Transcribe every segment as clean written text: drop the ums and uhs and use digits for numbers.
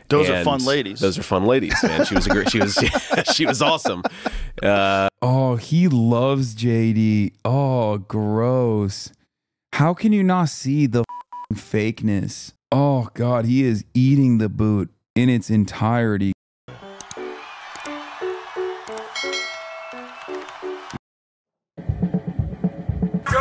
Those are fun ladies. Those are fun ladies, man. She was a great. She was awesome. Oh, he loves JD. Oh, gross. How can you not see the fakeness? Oh God, he is eating the boot in its entirety. Joe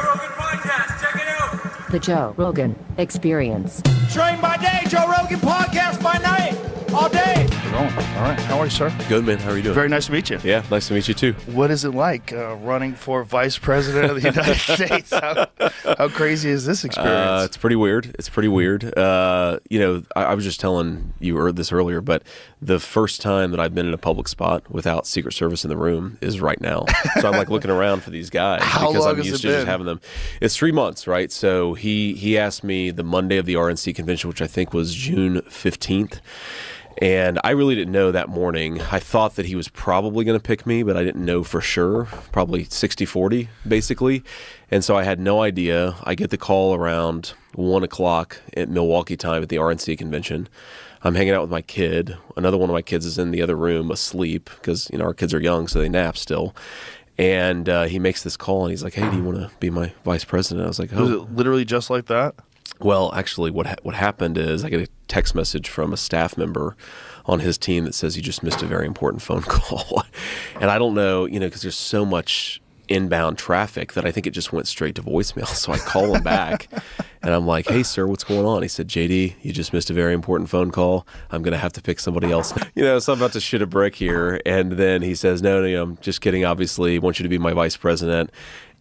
Rogan Podcast, check it out. The Joe Rogan Experience. Train by day, Joe Rogan Podcast by night, all day. We're going. All right. How are you, sir? Good, man. How are you doing? Very nice to meet you. Yeah, nice to meet you too. What is it like running for vice president of the United States? How crazy is this experience? It's pretty weird. It's pretty weird. You know, I was just telling you this earlier, but the first time that I've been in a public spot without Secret Service in the room is right now. So I'm like looking around for these guys because I'm used to just having them. It's 3 months, right? So he asked me the Monday of the RNC convention, which I think was June 15th. And I really didn't know that morning. I thought that he was probably going to pick me, but I didn't know for sure. Probably 60-40, basically. And so I had no idea. I get the call around 1 o'clock at Milwaukee time at the RNC convention. I'm hanging out with my kid. Another one of my kids is in the other room asleep because, you know, our kids are young, so they nap still. And he makes this call, and he's like, hey, do you want to be my vice president? I was like, oh. Was it literally just like that? Well, actually, what happened is I get a text message from a staff member on his team that says you just missed a very important phone call. And I don't know, you know, because there's so much inbound traffic that I think it just went straight to voicemail. So I call him back, and I'm like, hey, sir, what's going on? He said, JD, you just missed a very important phone call. I'm going to have to pick somebody else. You know, so I'm about to shit a brick here. And then he says, no, I'm just kidding, obviously. I want you to be my vice president.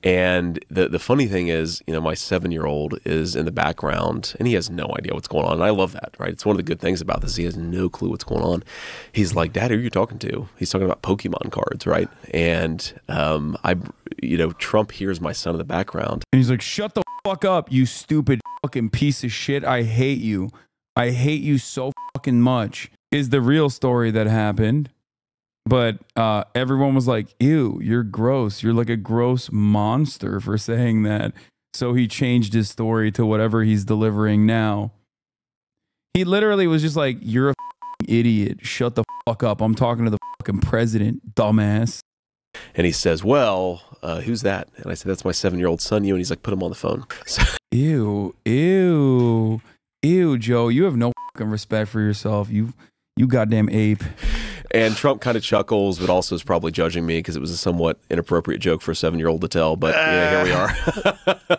And the funny thing is, you know, my 7-year-old is in the background, and he has no idea what's going on. And I love that, right? It's one of the good things about this. He has no clue what's going on. He's like, Dad, who are you talking to? He's talking about Pokemon cards, right? And you know, Trump hears my son in the background. And he's like, shut the fuck up, you stupid fucking piece of shit. I hate you. I hate you so fucking much. Is the real story that happened. But everyone was like, ew, you're gross. You're like a gross monster for saying that. So he changed his story to whatever he's delivering now. He literally was just like, you're a idiot. Shut the fuck up. I'm talking to the fucking president, dumbass. And he says, well, who's that? And I said, that's my 7-year-old son, you. And he's like, put him on the phone. So ew, ew, ew, Joe. You have no fucking respect for yourself. You goddamn ape. And Trump kind of chuckles, but also is probably judging me because it was a somewhat inappropriate joke for a 7-year-old to tell. But yeah, here we are.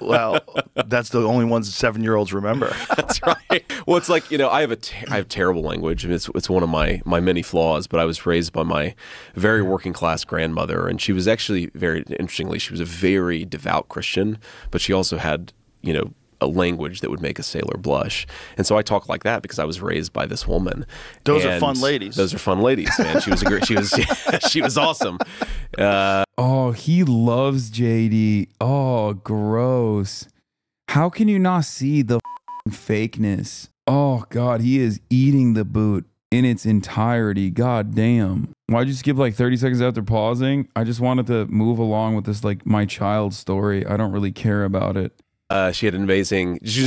Well, that's the only ones 7-year-olds remember. That's right. Well, it's like, you know, I have terrible language. I mean, it's one of my many flaws. But I was raised by my very working class grandmother, and she was actually very interestingly, she was a very devout Christian, but she also had, you know, a language that would make a sailor blush. And so I talk like that because I was raised by this woman. Those are fun ladies. Those are fun ladies, man. She was a great, she was awesome. Oh, he loves JD. Oh, gross. How can you not see the fakeness? Oh God, he is eating the boot in its entirety. God damn. Why'd you skip like 30 seconds after pausing? I just wanted to move along with this, like, my child story. I don't really care about it. She was an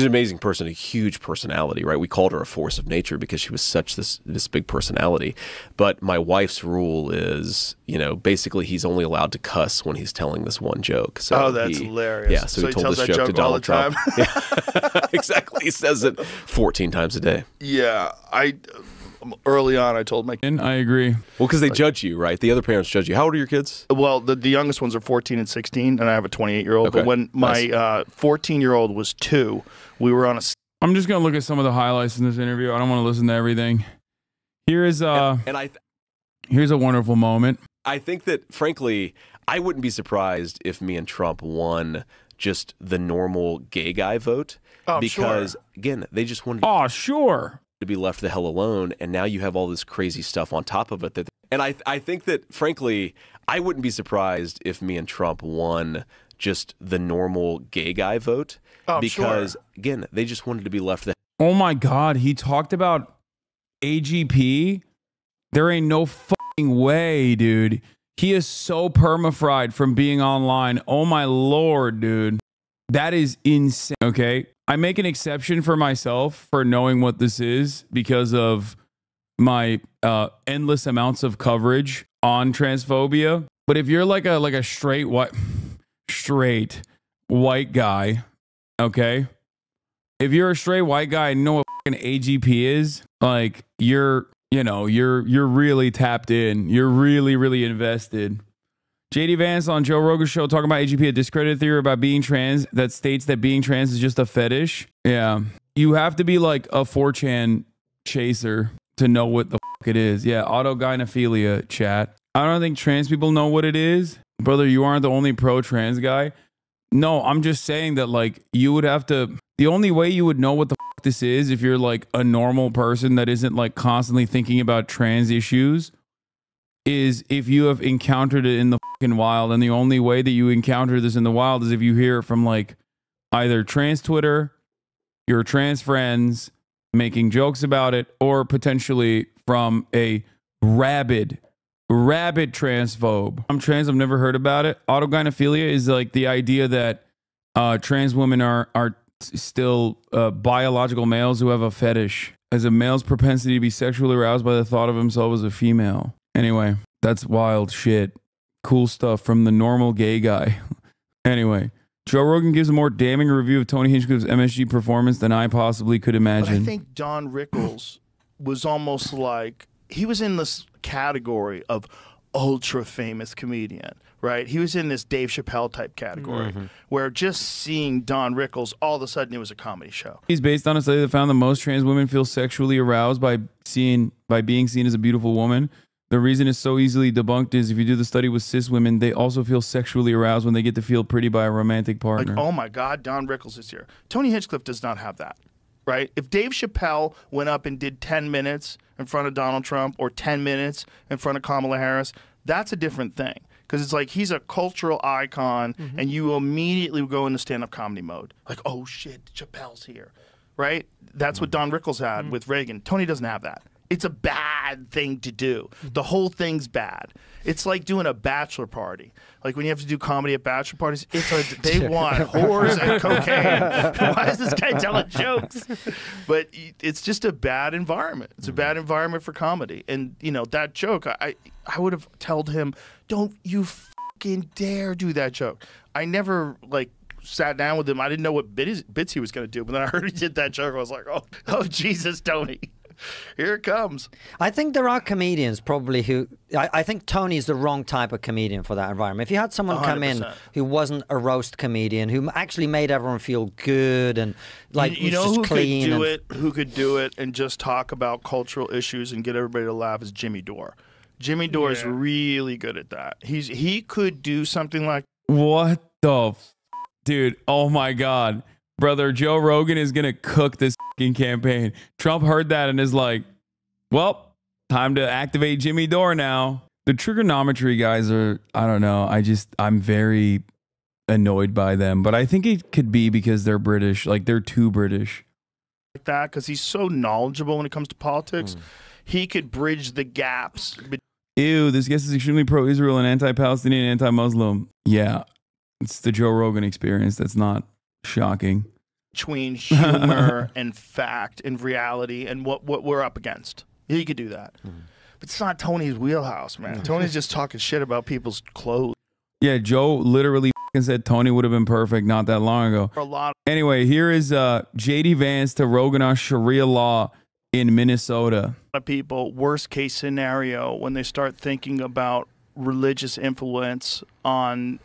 amazing person, a huge personality, right? We called her a force of nature because she was such this big personality. But my wife's rule is, you know, basically he's only allowed to cuss when he's telling this one joke. So that's hilarious. Yeah, so he told this joke to Donald Trump. Yeah, exactly. He says it 14 times a day. Yeah, early on, I told my kid. I agree. Well, because they judge you, right? The other parents judge you. How old are your kids? Well, the youngest ones are 14 and 16, and I have a 28-year-old. Okay. But when my 14-year-old was 2, we were on a... I'm just going to look at some of the highlights in this interview. I don't want to listen to everything. Here's here's a wonderful moment. I think that, frankly, I wouldn't be surprised if me and Trump won just the normal gay guy vote. Oh, because, sure. Again, they just wanted sure. to be left the hell alone, and now you have all this crazy stuff on top of it. And I think that, frankly, I wouldn't be surprised if me and Trump won just the normal gay guy vote. Oh, because, sure. Again, they just wanted to be left the Oh my God, he talked about AGP. There ain't no fucking way, dude. He is so perma-fried from being online. Oh my Lord, dude. That is insane. Okay. I make an exception for myself for knowing what this is because of my endless amounts of coverage on transphobia. But if you're like a straight white guy, okay? If you're a straight white guy and know what fucking AGP is, like you're really tapped in. You're really invested. JD Vance on Joe Rogan's show talking about AGP, a discredited theory about being trans that states that being trans is just a fetish. Yeah. You have to be like a 4chan chaser to know what the fuck it is. Yeah, autogynephilia, chat. I don't think trans people know what it is. Brother, you aren't the only pro-trans guy. No, I'm just saying that like you would have to, the only way you would know what the fuck this is if you're like a normal person that isn't like constantly thinking about trans issues is if you have encountered it in the fucking wild. And the only way that you encounter this in the wild is if you hear it from like either trans Twitter, your trans friends making jokes about it, or potentially from a rabid transphobe. I'm trans, I've never heard about it. Autogynephilia is like the idea that trans women are still biological males who have a fetish, as a male's propensity to be sexually aroused by the thought of himself as a female. Anyway, that's wild shit. Cool stuff from the normal gay guy. Anyway, Joe Rogan gives a more damning review of Tony Hinchcliffe's MSG performance than I possibly could imagine. But I think Don Rickles was almost like, he was in this category of ultra famous comedian, right? He was in this Dave Chappelle type category where just seeing Don Rickles, all of a sudden it was a comedy show. He's based on a study that found that most trans women feel sexually aroused by being seen as a beautiful woman. The reason it's so easily debunked is if you do the study with cis women, they also feel sexually aroused when they get to feel pretty by a romantic partner. Like, oh my God, Don Rickles is here. Tony Hinchcliffe does not have that, right? If Dave Chappelle went up and did 10 minutes in front of Donald Trump or 10 minutes in front of Kamala Harris, that's a different thing. Because it's like he's a cultural icon and you immediately go into stand-up comedy mode. Like, oh shit, Chappelle's here, right? That's what Don Rickles had with Reagan. Tony doesn't have that. It's a bad thing to do. The whole thing's bad. It's like doing a bachelor party. Like when you have to do comedy at bachelor parties, they want whores and cocaine. Why is this guy telling jokes? But it's just a bad environment. It's a bad environment for comedy. And, you know, that joke, I would have told him, don't you fucking dare do that joke. I never, like, sat down with him. I didn't know what bits he was going to do. But then I heard he did that joke. I was like, oh Jesus, Tony. Here it comes. I think there are comedians probably who... I think Tony's the wrong type of comedian for that environment. If you had someone 100%. come in who wasn't a roast comedian, who actually made everyone feel good and like you know just who clean could do it? Who could do it and just talk about cultural issues and get everybody to laugh is Jimmy Dore. Jimmy Dore is really good at that. He could do something like... What the dude? Oh my God. Brother, Joe Rogan is going to cook this fucking campaign. Trump heard that and is like, well, time to activate Jimmy Dore now. The trigonometry guys are, I don't know. I'm very annoyed by them. But I think it could be because they're British. Like, they're too British. Like that, because he's so knowledgeable when it comes to politics. He could bridge the gaps. Ew, this guest is extremely pro-Israel and anti-Palestinian and anti-Muslim. Yeah, it's the Joe Rogan experience. That's not shocking. Between humor and fact and reality and what we're up against. He could do that. But it's not Tony's wheelhouse, man. Tony's just talking shit about people's clothes. Yeah, Joe literally said Tony would have been perfect not that long ago. For a lot. Anyway, here is JD Vance to Rogan on Sharia law in Minnesota. A lot of people, worst case scenario, when they start thinking about religious influence on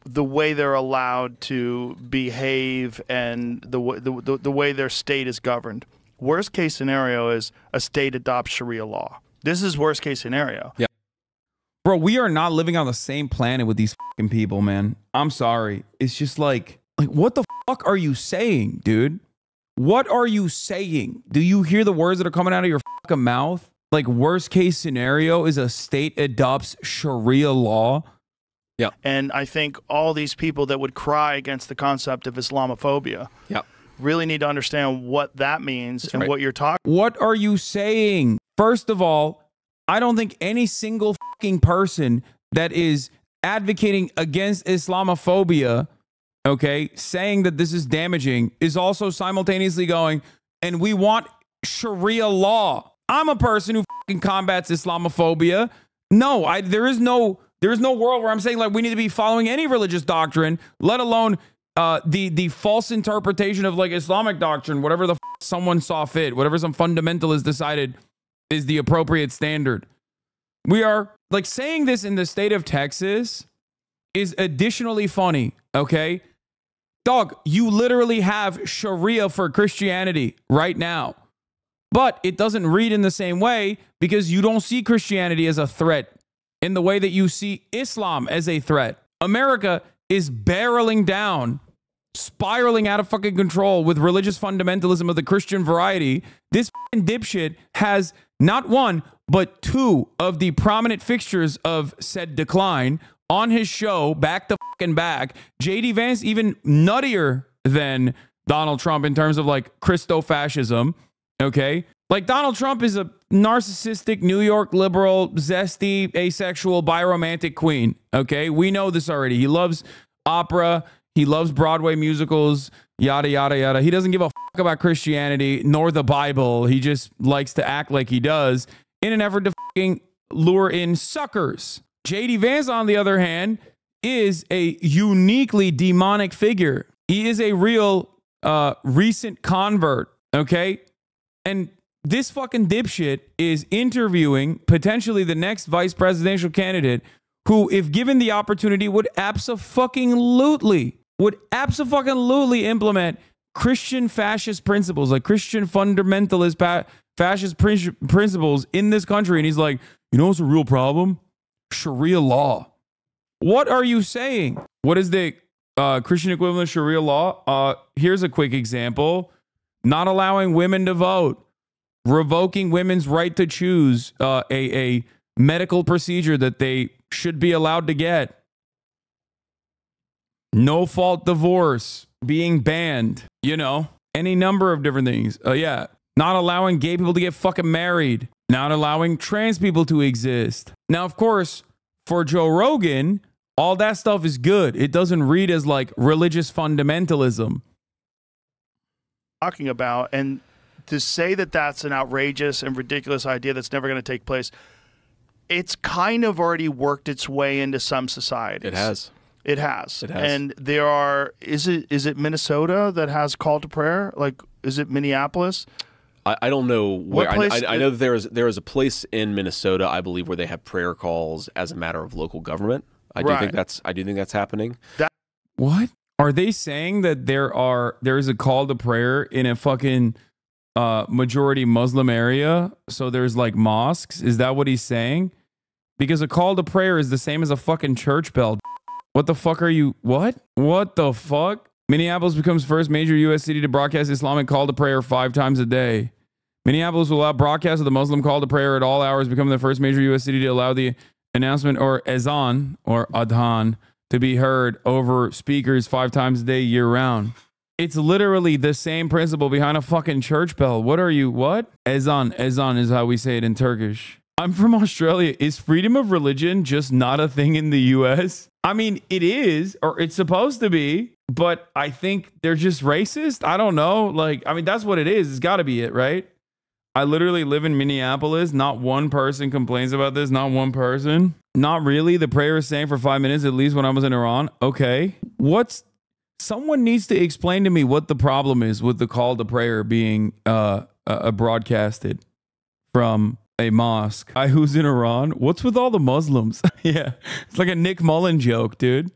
the way they're allowed to behave and the way their state is governed. Worst case scenario is a state adopts Sharia law. This is worst case scenario. Yeah. Bro, we are not living on the same planet with these fucking people, man. I'm sorry. It's just like what the fuck are you saying, dude? What are you saying? Do you hear the words that are coming out of your fucking mouth? Like, worst case scenario is a state adopts Sharia law. Yeah. And I think all these people that would cry against the concept of Islamophobia really need to understand what that means and what you're talking about. What are you saying? First of all, I don't think any single fucking person that is advocating against Islamophobia, okay, saying that this is damaging, is also simultaneously going, and we want Sharia law. I'm a person who fucking combats Islamophobia. No, there is no world where I'm saying like we need to be following any religious doctrine, let alone the false interpretation of like Islamic doctrine, whatever the someone saw fit, whatever some fundamentalist decided is the appropriate standard. We are like saying this in the state of Texas is additionally funny. Okay, dog, you literally have Sharia for Christianity right now, but it doesn't read in the same way because you don't see Christianity as a threat in the way that you see Islam as a threat. America is barreling down, spiraling out of fucking control with religious fundamentalism of the Christian variety. This fucking dipshit has not one, but two of the prominent fixtures of said decline on his show back to fucking back. JD Vance even nuttier than Donald Trump in terms of like Christo-fascism. Okay. Like Donald Trump is a narcissistic New York liberal, zesty, asexual, biromantic queen. Okay. We know this already. He loves opera. He loves Broadway musicals, yada, yada, yada. He doesn't give a fuck about Christianity nor the Bible. He just likes to act like he does in an effort to fucking lure in suckers. JD Vance, on the other hand, is a uniquely demonic figure. He is a real recent convert, okay? And this fucking dipshit is interviewing potentially the next vice presidential candidate who, if given the opportunity, would abso-fucking-lutely implement Christian fascist principles, like Christian fundamentalist fascist principles in this country. And he's like, you know what's a real problem? Sharia law. What are you saying? What is the Christian equivalent of Sharia law? Here's a quick example. Not allowing women to vote. Revoking women's right to choose a medical procedure that they should be allowed to get. No fault divorce being banned. You know, any number of different things. Yeah. Not allowing gay people to get fucking married. Not allowing trans people to exist. Now, of course, for Joe Rogan, all that stuff is good. It doesn't read as like religious fundamentalism. Talking about, and to say that that's an outrageous and ridiculous idea that's never going to take place, it's kind of already worked its way into some societies. It has. It has. And there are, is it Minnesota that has call to prayer? Like, is it Minneapolis? I don't know where. I know that there is a place in Minnesota, I believe, where they have prayer calls as a matter of local government. I do think that's happening. What? Are they saying that there is a call to prayer in a fucking majority Muslim area? So there's like mosques? Is that what he's saying? Because a call to prayer is the same as a fucking church bell. What the fuck are you? What? What the fuck? Minneapolis becomes first major U.S. city to broadcast Islamic call to prayer 5 times a day. Minneapolis will allow broadcast of the Muslim call to prayer at all hours, becoming the first major U.S. city to allow the announcement or azan or adhan to be heard over speakers 5 times a day year round. It's literally the same principle behind a fucking church bell. What are you? What? Ezan is how we say it in Turkish. I'm from Australia. Is freedom of religion just not a thing in the U.S.? I mean, it is, or it's supposed to be, but I think they're just racist. I don't know. Like, I mean, that's what it is. It's got to be it, right? I literally live in Minneapolis. Not one person complains about this. Not one person. Not really. The prayer is saying for 5 minutes, at least when I was in Iran. Okay. Someone needs to explain to me what the problem is with the call to prayer being broadcasted from a mosque. Who's in Iran? What's with all the Muslims? Yeah. It's like a Nick Mullen joke, dude.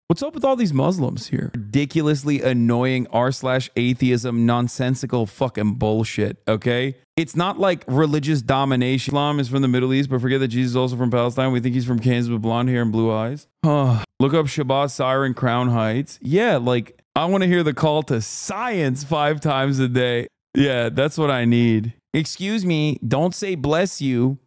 What's up with all these Muslims here? Ridiculously annoying r/atheism, nonsensical fucking bullshit, okay? It's not like religious domination. Islam is from the Middle East, but forget that Jesus is also from Palestine. We think he's from Kansas with blonde hair and blue eyes. Look up Shabbat Siren Crown Heights. Yeah, like, I want to hear the call to science 5 times a day. Yeah, that's what I need. Excuse me, don't say bless you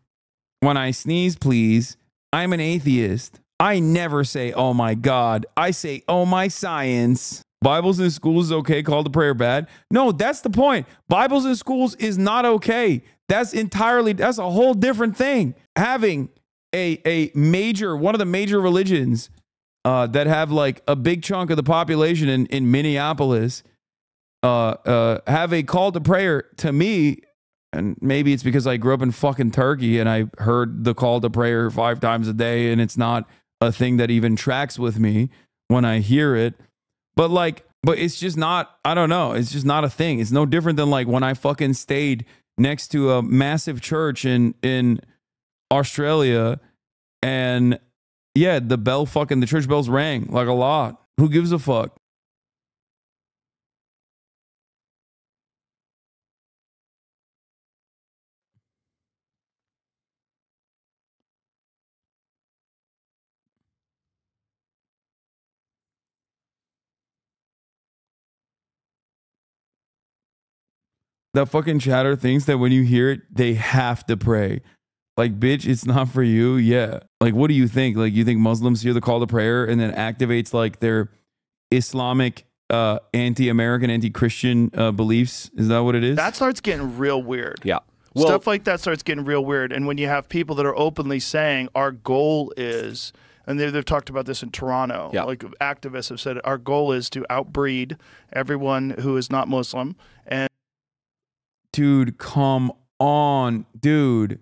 when I sneeze, please. I'm an atheist. I never say, oh my God. I say, oh my science. Bibles in schools is okay, call to prayer bad. No, that's the point. Bibles in schools is not okay. That's a whole different thing. Having one of the major religions that have like a big chunk of the population in Minneapolis have a call to prayer, to me, And maybe it's because I grew up in fucking Turkey and I heard the call to prayer 5 times a day, and it's not a thing that even tracks with me when I hear it. But it's just not, I don't know. It's just not a thing. It's no different than like when I fucking stayed next to a massive church in Australia, and yeah, the church bells rang like a lot. Who gives a fuck? That fucking chatter thinks that when you hear it, they have to pray. Like, bitch, it's not for you. Yeah. Like, what do you think? Like, you think Muslims hear the call to prayer and then activates like their Islamic, anti-American, anti-Christian beliefs? Is that what it is? That starts getting real weird. Yeah. Well, Stuff like that starts getting real weird. And when you have people that are openly saying our goal is, and they've talked about this in Toronto, like activists have said, our goal is to outbreed everyone who is not Muslim. And dude, come on, dude,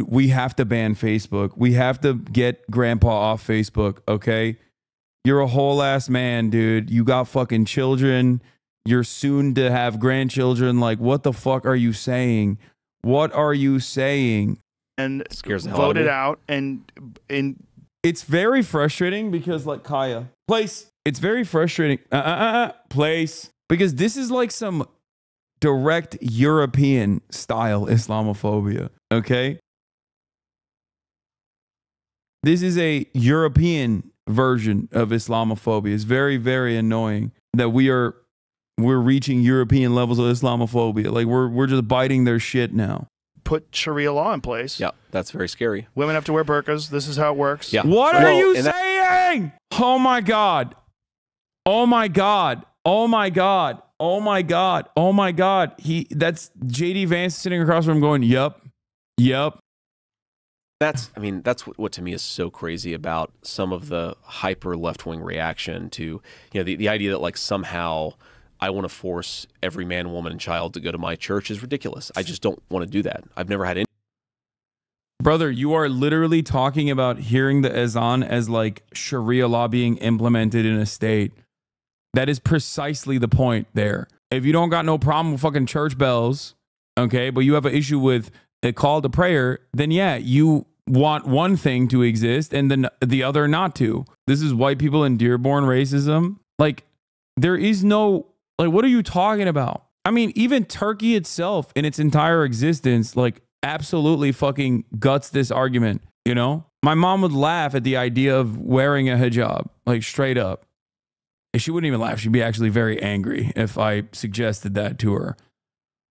we have to ban Facebook. We have to get grandpa off Facebook, okay? You're a whole ass man, dude. You got fucking children. You're soon to have grandchildren. Like, what the fuck are you saying? What are you saying? And scares the hell out of voted me. out, and It's very frustrating because, like, Kaya, place. It's very frustrating. Place. Because this is like some direct European style Islamophobia, okay? This is a European version of Islamophobia. It's very, very annoying that we're reaching European levels of Islamophobia. Like we're just biting their shit now. put Sharia law in place. Yeah, that's very scary. Women have to wear burqas. This is how it works. Yeah. What are Well, you and saying? Oh my God. Oh my God. Oh my God. Oh my God. Oh my God. That's JD Vance sitting across from him going, yup. That's what to me is so crazy about some of the hyper left-wing reaction to, the idea that like somehow I want to force every man, woman, and child to go to my church is ridiculous. I just don't want to do that. I've never had any. Brother, you are literally talking about hearing the azan as like Sharia law being implemented in a state. That is precisely the point there. If you don't got no problem with fucking church bells, okay, but you have an issue with a call to prayer, then yeah, you want one thing to exist and then the other not to. This is white people in Dearborn racism. Like, there is no, like, what are you talking about? I mean, even Turkey itself in its entire existence, like, absolutely fucking guts this argument, you know? My mom would laugh at the idea of wearing a hijab, like, straight up. And she wouldn't even laugh. She'd be actually very angry if I suggested that to her.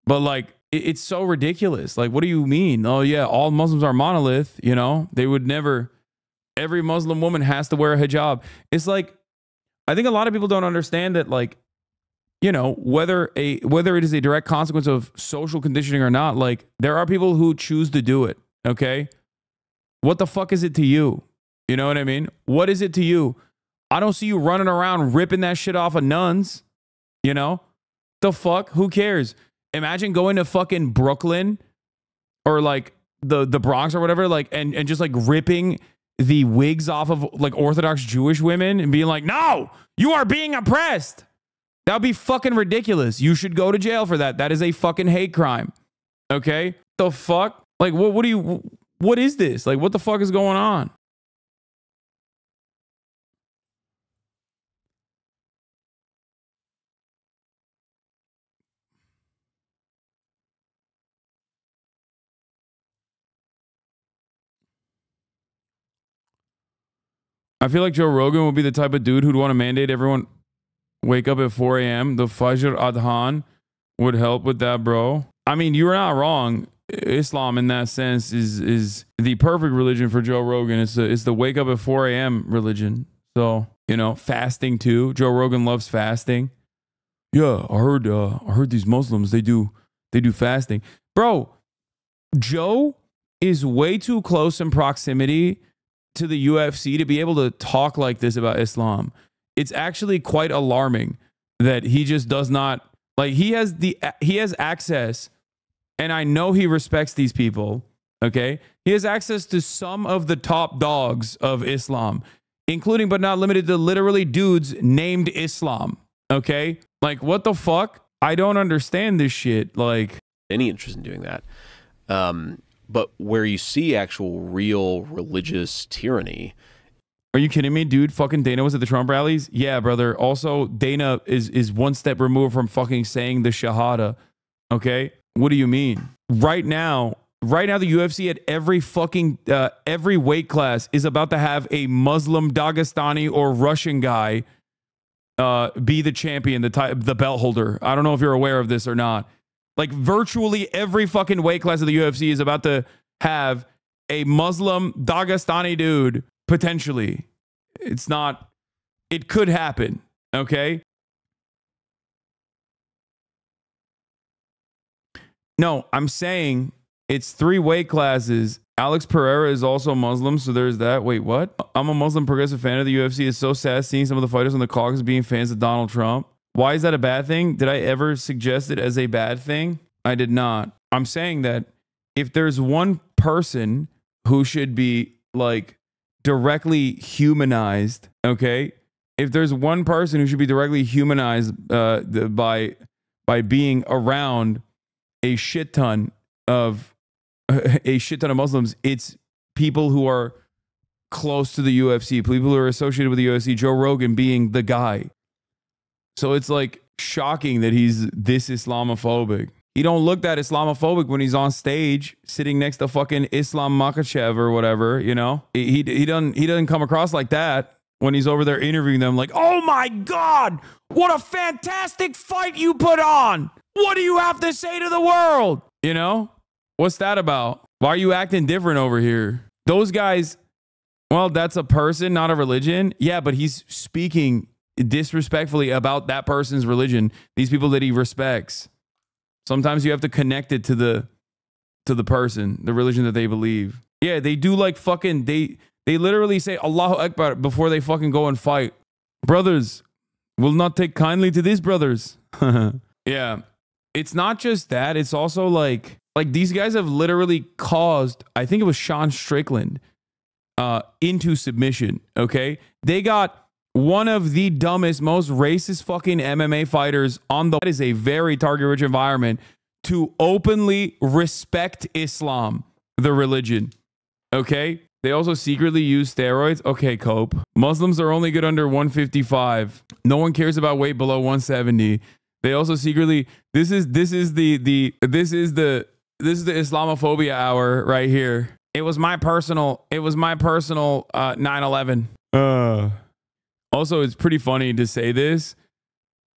But, like, it's so ridiculous. Like, what do you mean? Oh, yeah, all Muslims are monolith, you know? They would never, every Muslim woman has to wear a hijab. It's like, I think a lot of people don't understand that, like, you know, whether it is a direct consequence of social conditioning or not, like, there are people who choose to do it, okay? What the fuck is it to you? You know what I mean? What is it to you? I don't see you running around ripping that shit off of nuns, you know? The fuck? Who cares? Imagine going to fucking Brooklyn or like the Bronx or whatever, like, and just like ripping the wigs off of like Orthodox Jewish women and being like, no, you are being oppressed. That would be fucking ridiculous. You should go to jail for that. That is a fucking hate crime. Okay? The fuck? Like, what is this? Like, what the fuck is going on? I feel like Joe Rogan would be the type of dude who'd want to mandate everyone wake up at 4 a.m. The Fajr Adhan would help with that, bro. I mean, you're not wrong. Islam in that sense is the perfect religion for Joe Rogan. It's the wake up at 4 a.m. religion. So, you know, fasting too. Joe Rogan loves fasting. Yeah, I heard these Muslims, they do fasting. Bro, Joe is way too close in proximity to the UFC to be able to talk like this about Islam. It's actually quite alarming that he just does not, like, he has access and I know he respects these people, okay? He has access to some of the top dogs of Islam, including but not limited to literally dudes named Islam, okay? Like, what the fuck? I don't understand this shit. Like, any interest in doing that. But where you see actual real religious tyranny. Are you kidding me, dude? Fucking Dana was at the Trump rallies? Yeah, brother. Also, Dana is one step removed from fucking saying the Shahada. Okay? What do you mean? Right now, the UFC at every fucking, every weight class is about to have a Muslim, Dagestani, or Russian guy be the champion, the belt holder. I don't know if you're aware of this or not. Like, virtually every fucking weight class of the UFC is about to have a Muslim, Dagestani dude, potentially. It's not, it could happen, okay? No, I'm saying it's 3 weight classes. Alex Pereira is also Muslim, so there's that. Wait, what? I'm a Muslim progressive fan of the UFC. It's so sad seeing some of the fighters on the caucus being fans of Donald Trump. Why is that a bad thing? Did I ever suggest it as a bad thing? I did not. I'm saying that if there's one person who should be, like, directly humanized, okay? If there's one person who should be directly humanized by being around a shit ton of Muslims, it's people who are close to the UFC, people who are associated with the UFC, Joe Rogan being the guy. So it's like shocking that he's this Islamophobic. He don't look that Islamophobic when he's on stage sitting next to fucking Islam Makhachev or whatever, you know? He doesn't come across like that when he's over there interviewing them like, "Oh my God, what a fantastic fight you put on. What do you have to say to the world?" You know? What's that about? Why are you acting different over here? Those guys, well, that's a person, not a religion. Yeah, but he's speaking disrespectfully about that person's religion, these people that he respects. Sometimes you have to connect it to the person, the religion that they believe. Yeah, they do like fucking, they literally say Allahu Akbar before they fucking go and fight. Brothers will not take kindly to these brothers. Yeah, it's not just that. It's also like these guys have literally caused, I think it was Sean Strickland, into submission, okay? They got one of the dumbest, most racist fucking MMA fighters on the... That is a very target-rich environment to openly respect Islam, the religion, okay? They also secretly use steroids. Okay, Cope. Muslims are only good under 155. No one cares about weight below 170. They also secretly... This is the Islamophobia hour right here. It was my personal 9/11. Also, it's pretty funny to say this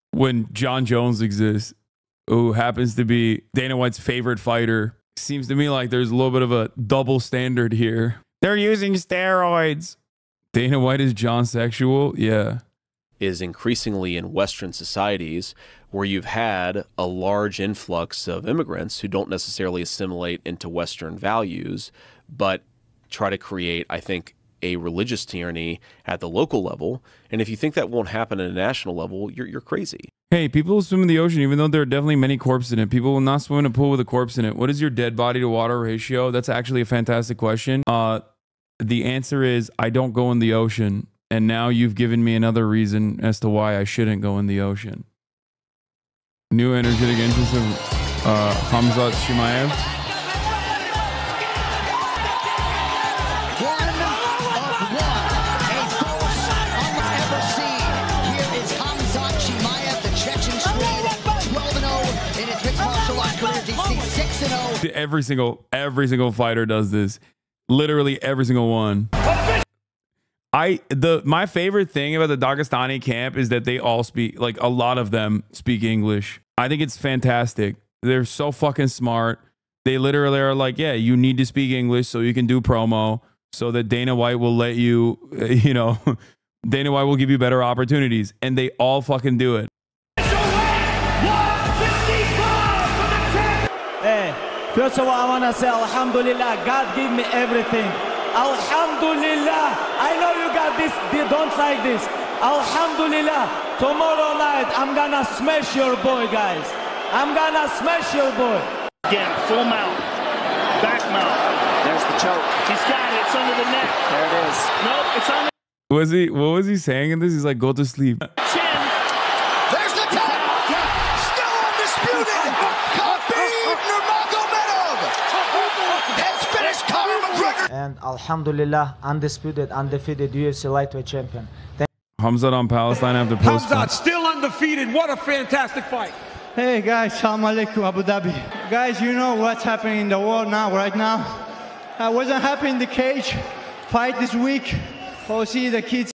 when John Jones exists, who happens to be Dana White's favorite fighter. Seems to me like there's a little bit of a double standard here. They're using steroids. Dana White is John sexual? Yeah. Is increasingly in Western societies where you've had a large influx of immigrants who don't necessarily assimilate into Western values, but try to create, I think, a religious tyranny at the local level. And if you think that won't happen at a national level, you're crazy. Hey, people will swim in the ocean, even though there are definitely many corpses in it. People will not swim in a pool with a corpse in it. What is your dead body to water ratio? That's actually a fantastic question. The answer is I don't go in the ocean. And now you've given me another reason as to why I shouldn't go in the ocean. New energetic entrance of Hamzat Chimaev. One of one, a force unlike ever seen. Here is Hamzat Chimaev, the Chechen Swede, 12-0 in his mixed martial arts career. DC 6-0. Every single fighter does this. Literally every single one. My favorite thing about the Dagestani camp is that they all speak, like a lot of them speak English. I think it's fantastic. They're so fucking smart. They literally are like, yeah, you need to speak English so you can do promo, so that Dana White will let you, you know, Dana White will give you better opportunities. And they all fucking do it. Hey, first of all, I want to say, Alhamdulillah, God gave me everything. Alhamdulillah. I know you got this. Don't like this. Alhamdulillah. Tomorrow night, I'm gonna smash your boy, guys. I'm gonna smash your boy. Again, full mount. Back mount. There's the choke. He's got it. It's under the neck. There it is. Nope, it's on the What was he saying in this? He's like, go to sleep. chin. There's the tap. Still undisputed. Khabib Nurmagomedov has finished Conor McGregor. And alhamdulillah, undisputed, undefeated UFC lightweight champion. Hamzat on Palestine after post. Hamzat still undefeated. What a fantastic fight. Hey guys, salam alaikum, Abu Dhabi. Guys, you know what's happening in the world now, right now? I wasn't happy in the cage fight this week. Oh, see the kids.